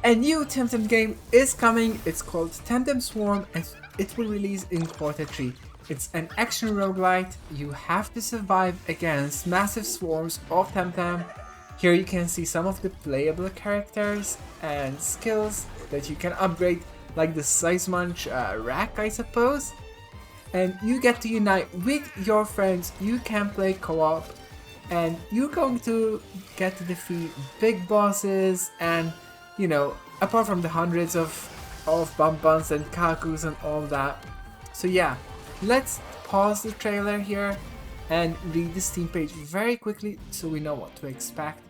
A new Temtem game is coming. It's called Temtem Swarm and it will release in Q3. It's an action roguelite. You have to survive against massive swarms of Temtem. Here you can see some of the playable characters and skills that you can upgrade, like the Size Munch rack, I suppose. And you get to unite with your friends. You can play co-op and you're going to get to defeat big bosses and, you know, apart from the hundreds of Bumpans and Kakus and all that. So yeah, let's pause the trailer here and read the Steam page very quickly so we know what to expect.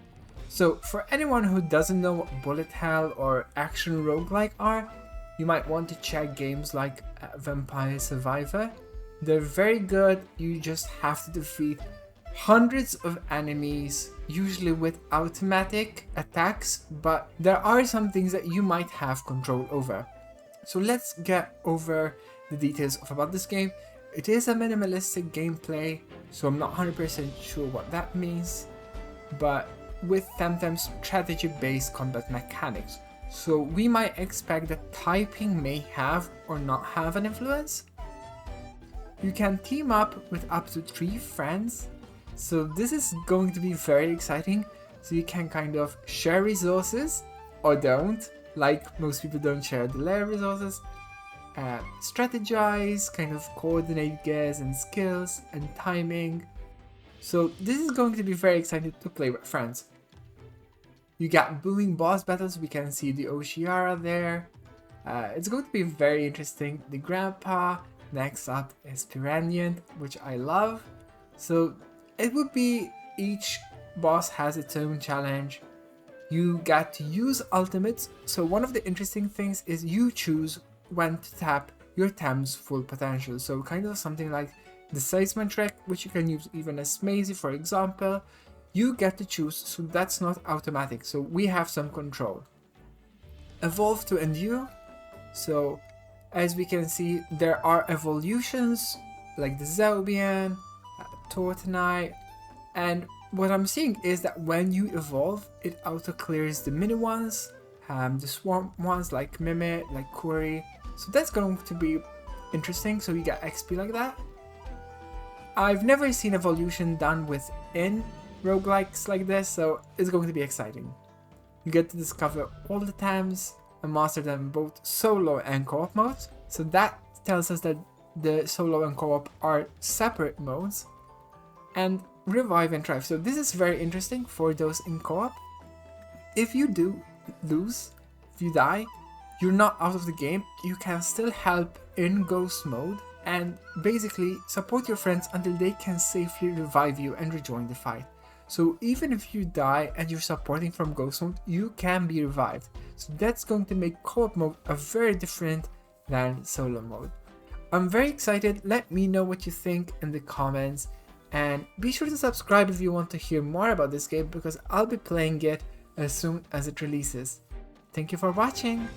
So for anyone who doesn't know what bullet hell or action roguelike are, you might want to check games like Vampire Survivor. They're very good. You just have to defeat hundreds of enemies, usually with automatic attacks, but there are some things that you might have control over. So let's get over the details about this game. It is a minimalistic gameplay, so I'm not 100% sure what that means, but with Temtem's strategy-based combat mechanics. So we might expect that typing may have or not have an influence. You can team up with up to 3 friends. So this is going to be very exciting. So you can kind of share resources or don't, like most people don't share the layer resources. Strategize, kind of coordinate gears and skills and timing. So this is going to be very exciting to play with friends. You got booming boss battles. We can see the Oceara there. It's going to be very interesting. The Granpah. Next up is Piraniant, which I love. So it would be each boss has its own challenge. You get to use ultimates. So one of the interesting things is you choose when to tap your Tem's full potential. So kind of something like the Size Munch trick, which you can use even as Maisie, for example. You get to choose, so that's not automatic. So we have some control. Evolve to endure. So as we can see, there are evolutions like the Zaubian, Tortonite, and what I'm seeing is that when you evolve, it auto clears the mini ones, the swarm ones like Mimit, like Quarry. So that's going to be interesting. So you get XP like that. I've never seen evolution done within roguelikes like this, so it's going to be exciting. You get to discover all the Tems and master them in both solo and co-op modes. So that tells us that the solo and co-op are separate modes. And revive and thrive. So this is very interesting for those in co-op. If you do lose, if you die, you're not out of the game. You can still help in ghost mode and basically support your friends until they can safely revive you and rejoin the fight. So even if you die and you're supporting from ghost mode, you can be revived. So that's going to make co-op mode a very different than solo mode. I'm very excited. Let me know what you think in the comments. And be sure to subscribe if you want to hear more about this game because I'll be playing it as soon as it releases. Thank you for watching!